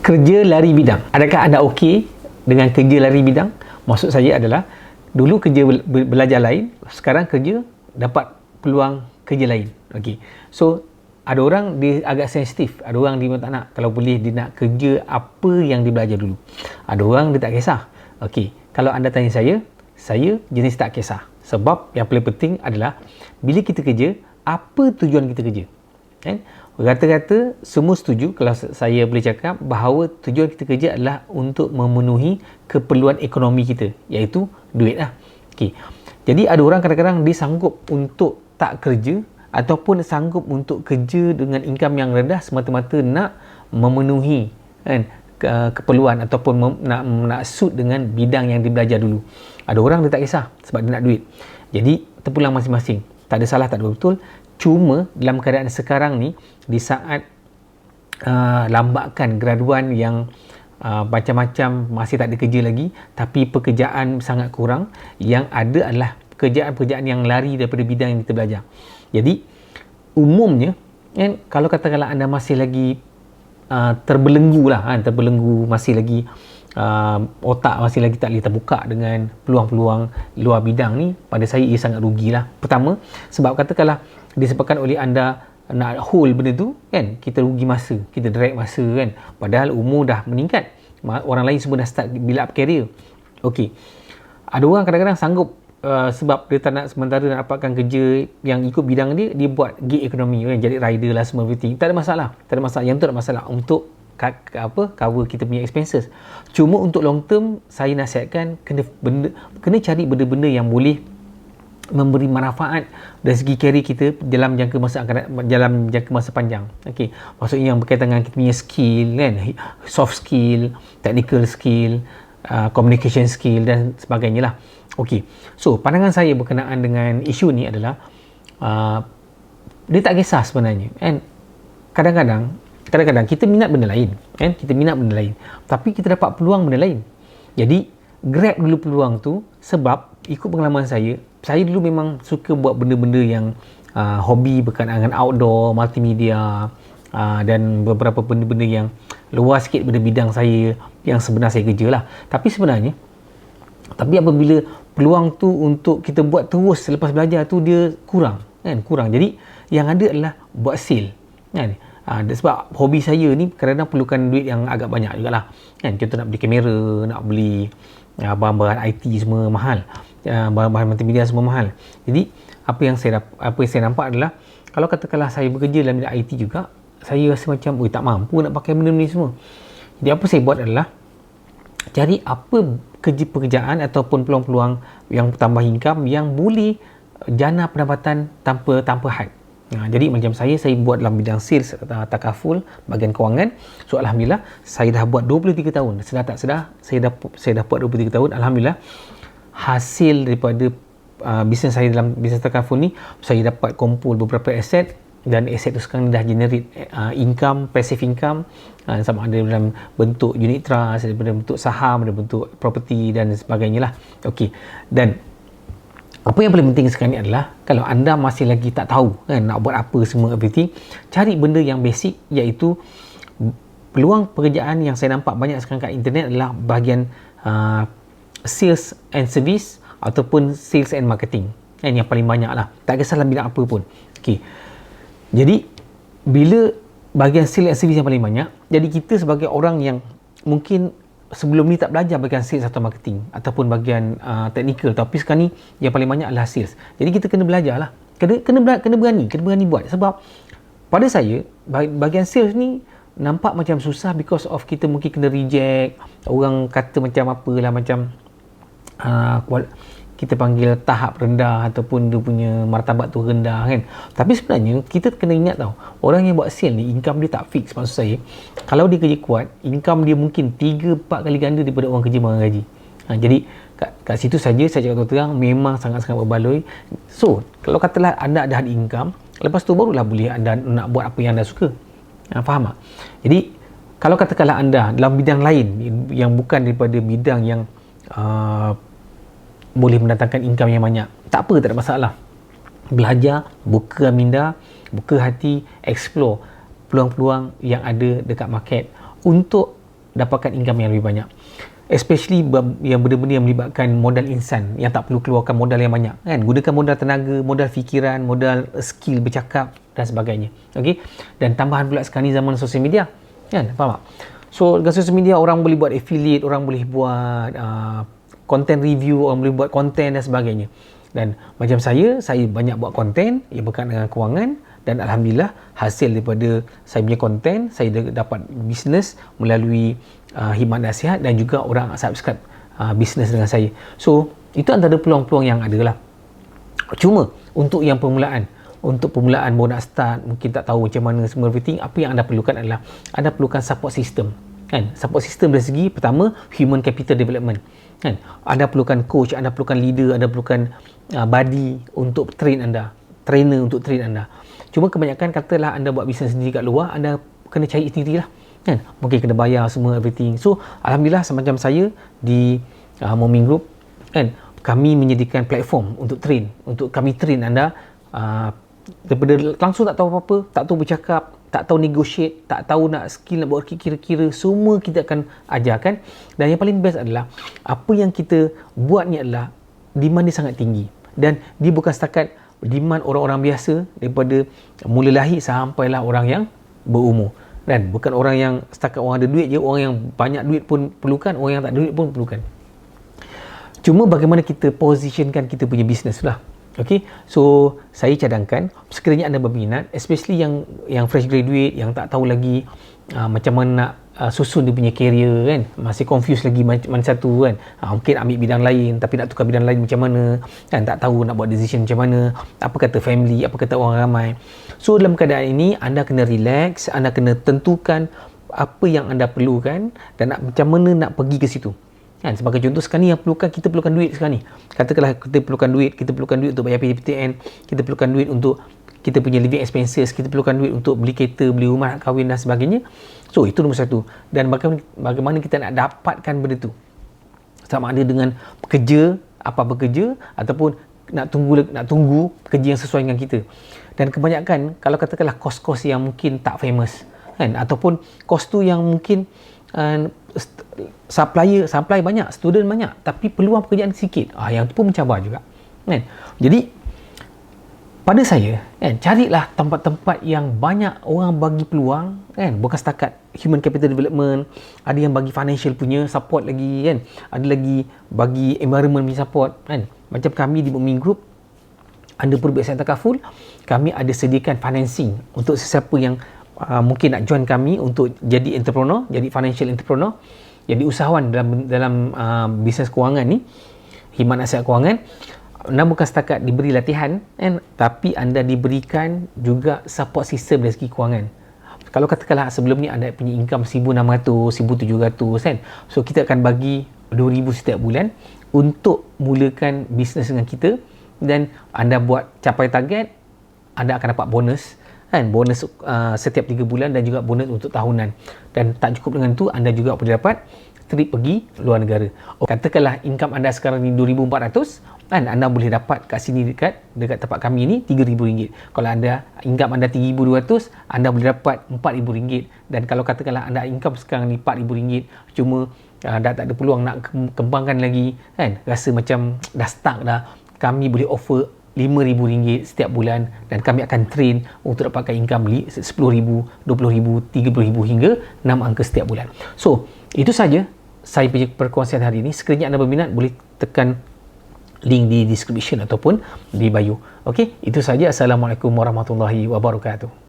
Kerja lari bidang. Adakah anda okey dengan kerja lari bidang? Maksud saya adalah dulu kerja belajar lain, sekarang kerja dapat peluang kerja lain. Okey. So ada orang dia agak sensitif, ada orang dia tak nak, kalau boleh dia nak kerja apa yang dia belajar dulu. Ada orang dia tak kisah. Okey, kalau anda tanya saya jenis tak kisah. Sebab yang paling penting adalah bila kita kerja, apa tujuan kita kerja. Kan? Rata-rata semua setuju kalau saya boleh cakap bahawa tujuan kita kerja adalah untuk memenuhi keperluan ekonomi kita, iaitu duit lah. Okay. Jadi ada orang kadang-kadang dia sanggup untuk tak kerja ataupun sanggup untuk kerja dengan income yang rendah semata-mata nak memenuhi kan, keperluan ataupun nak suit dengan bidang yang dia belajar dulu. Ada orang dia tak kisah sebab dia nak duit. Jadi terpulang masing-masing. Tak ada salah, tak ada betul. Cuma dalam keadaan sekarang ni, di saat lambakan graduan yang macam-macam masih tak ada kerja lagi, tapi pekerjaan sangat kurang, yang ada adalah pekerjaan-pekerjaan yang lari daripada bidang yang kita belajar. Jadi umumnya kan, kalau katakanlah anda masih lagi terbelenggu lah kan, terbelenggu masih lagi otak masih lagi tak boleh terbuka dengan peluang-peluang luar bidang ni, pada saya ia sangat rugilah. Pertama, sebab katakanlah disebabkan oleh anda nak hold benda tu kan, kita rugi masa, kita drag masa kan, padahal umur dah meningkat, orang lain semua dah start build up career. Okey, ada orang kadang-kadang sanggup sebab dia tak nak sementara nak dapatkan kerja yang ikut bidang dia, dia buat gig ekonomi kan, jadi rider lah semua everything. Tak ada masalah, yang tu tak ada masalah untuk cover kita punya expenses. Cuma untuk long term, saya nasihatkan kena cari benda-benda yang boleh memberi manfaat dari segi career kita dalam jangka masa panjang. Okey, maksudnya yang berkaitan dengan kita punya skill kan, soft skill, technical skill, communication skill dan sebagainya lah. Okey, so pandangan saya berkenaan dengan isu ni adalah dia tak kisah sebenarnya kan. Kadang-kadang kita minat benda lain kan, tapi kita dapat peluang benda lain. Jadi grab dulu peluang tu, sebab ikut pengalaman saya dulu memang suka buat benda-benda yang hobi berkaitan dengan outdoor, multimedia, dan beberapa benda-benda yang luar sikit pada bidang saya yang sebenarnya saya kerja lah. Tapi apabila peluang tu untuk kita buat terus selepas belajar tu dia kurang. Jadi yang ada adalah buat sale kan. Sebab hobi saya ni kadang-kadang perlukan duit yang agak banyak jugalah kan. Contoh nak beli kamera, nak beli bahan-bahan IT semua mahal, bahan-bahan multimedia semua mahal. Jadi apa yang saya nampak adalah, kalau katakanlah saya bekerja dalam bidang IT juga, saya rasa macam tak mampu nak pakai benda-benda ni semua. Jadi apa saya buat adalah cari apa pekerjaan ataupun peluang-peluang yang tambah income yang boleh jana pendapatan tanpa had. Jadi macam saya buat dalam bidang sales takaful, bahagian kewangan. So alhamdulillah saya dah buat 23 tahun. Sedar tak sedar saya dah buat 23 tahun. Alhamdulillah hasil daripada bisnes saya dalam bisnes takaful ni, saya dapat kumpul beberapa aset, dan aset tu sekarang dah generate income, passive income, sama ada dalam bentuk unit trust, ada bentuk saham, ada bentuk property dan sebagainya lah. Okey, dan apa yang paling penting sekarang ni adalah, kalau anda masih lagi tak tahu kan nak buat apa semua everything, cari benda yang basic, iaitu peluang pekerjaan yang saya nampak banyak sekarang kat internet adalah bahagian sales and service ataupun sales and marketing kan, yang paling banyak lah, tak kisah dalam bidang apa pun. Okey, jadi bila bahagian sales and service yang paling banyak, jadi kita sebagai orang yang mungkin sebelum ni tak belajar bahagian sales atau marketing ataupun bahagian technical, tapi sekarang ni yang paling banyak adalah sales. Jadi kita kena belajar lah, kena berani buat. Sebab pada saya bahagian sales ni nampak macam susah because of kita mungkin kena reject, orang kata macam apalah, macam kita panggil tahap rendah ataupun dia punya martabat tu rendah kan. Tapi sebenarnya kita kena ingat tau, orang yang buat sale ni income dia tak fix. Maksud saya, kalau dia kerja kuat, income dia mungkin 3-4 kali ganda daripada orang kerja mengang gaji. Jadi kat situ saja saya cakap terang, memang sangat-sangat berbaloi. So kalau katalah anda ada income, lepas tu barulah boleh anda nak buat apa yang anda suka. Faham tak? Jadi kalau katakanlah anda dalam bidang lain yang bukan daripada bidang yang boleh mendatangkan income yang banyak, tak apa, tak ada masalah. Belajar, buka minda, buka hati, explore peluang-peluang yang ada dekat market untuk dapatkan income yang lebih banyak. Especially yang benda-benda yang melibatkan modal insan yang tak perlu keluarkan modal yang banyak kan, gunakan modal tenaga, modal fikiran, modal skill bercakap dan sebagainya. Okey, dan tambahan pula sekarang ni zaman sosial media kan, faham tak? So dengan sosial media orang boleh buat affiliate, orang boleh buat content review, orang boleh buat konten dan sebagainya. Dan macam saya banyak buat konten yang berkaitan dengan kewangan, dan alhamdulillah hasil daripada saya punya konten, saya dapat bisnes melalui khidmat nasihat dan juga orang subscribe bisnes dengan saya. So itu antara peluang-peluang yang ada lah. Cuma untuk yang permulaan, baru nak start, mungkin tak tahu macam mana semua everything, apa yang anda perlukan adalah anda perlukan support system kan. Support system dari segi pertama human capital development kan. Anda perlukan coach, anda perlukan leader, anda perlukan buddy untuk train anda, trainer untuk train anda. Cuma kebanyakan katalah anda buat bisnes sendiri kat luar, anda kena cari sendirilah kan, mungkin kena bayar semua everything. So alhamdulillah semacam saya di Momin Group kan, kami menyediakan platform untuk train, untuk kami train anda daripada langsung tak tahu apa-apa, tak tahu bercakap, tak tahu negotiate, tak tahu nak skill nak buat kira-kira, semua kita akan ajarkan. Dan yang paling best adalah apa yang kita buat ni adalah demand dia sangat tinggi, dan dia bukan setakat demand orang-orang biasa daripada mula lahir sampailah orang yang berumur, dan bukan orang yang setakat orang ada duit je, orang yang banyak duit pun perlukan, orang yang tak ada duit pun perlukan. Cuma bagaimana kita positionkan kita punya bisnes lah. Okay, so saya cadangkan sekiranya anda berminat, especially yang fresh graduate, yang tak tahu lagi macam mana nak susun dia punya career kan, masih confused lagi mana satu kan, mungkin ambil bidang lain tapi nak tukar bidang lain macam mana kan, tak tahu nak buat decision macam mana, apa kata family, apa kata orang ramai. So dalam keadaan ini anda kena relax, anda kena tentukan apa yang anda perlukan dan macam mana nak pergi ke situ kan. Sebagai contoh sekarang ni yang kita perlukan duit sekarang ni, katakanlah kita perlukan duit untuk bayar PTN, kita perlukan duit untuk kita punya living expenses, kita perlukan duit untuk beli kereta, beli rumah, nak kahwin dan sebagainya. So itu nombor satu. Dan bagaimana kita nak dapatkan benda tu, sama ada dengan kerja, apa-apa kerja, ataupun nak tunggu kerja yang sesuai dengan kita. Dan kebanyakan kalau katakanlah kos-kos yang mungkin tak famous kan, ataupun kos tu yang mungkin supply banyak, student banyak, tapi peluang pekerjaan sikit, yang tu pun mencabar juga kan. Jadi pada saya kan, carilah tempat-tempat yang banyak orang bagi peluang kan, bukan setakat human capital development, ada yang bagi financial punya support lagi kan, ada lagi bagi environment punya support kan. Macam kami di Momin Group under Perubatan Takaful, kami ada sediakan financing untuk sesiapa yang mungkin nak join kami untuk jadi entrepreneur, jadi financial entrepreneur, jadi usahawan dalam bisnes kewangan ni, khidmat nasihat kewangan. Anda bukan setakat diberi latihan kan, tapi anda diberikan juga support system dari segi kewangan. Kalau katakanlah sebelum ni anda punya income 1,600, 1,700 kan, so kita akan bagi 2,000 setiap bulan untuk mulakan bisnes dengan kita, dan anda buat capai target, anda akan dapat bonus kan, bonus setiap 3 bulan dan juga bonus untuk tahunan. Dan tak cukup dengan itu, anda juga boleh dapat trip pergi luar negara. Katakanlah income anda sekarang ni 2,400 kan, anda boleh dapat kat sini dekat tempat kami ni RM3,000. Kalau anda income anda 3,200, anda boleh dapat RM4,000. Dan kalau katakanlah anda income sekarang ni RM4,000, cuma dah tak ada peluang nak kembangkan lagi kan, rasa macam dah stuck dah, kami boleh offer RM5,000 setiap bulan, dan kami akan train untuk dapatkan income RM10,000, RM20,000, RM30,000 hingga 6 angka setiap bulan. So itu saja saya punya perkongsian hari ini. Sekiranya anda berminat, boleh tekan link di description ataupun di bio. Okey, itu saja. Assalamualaikum warahmatullahi wabarakatuh.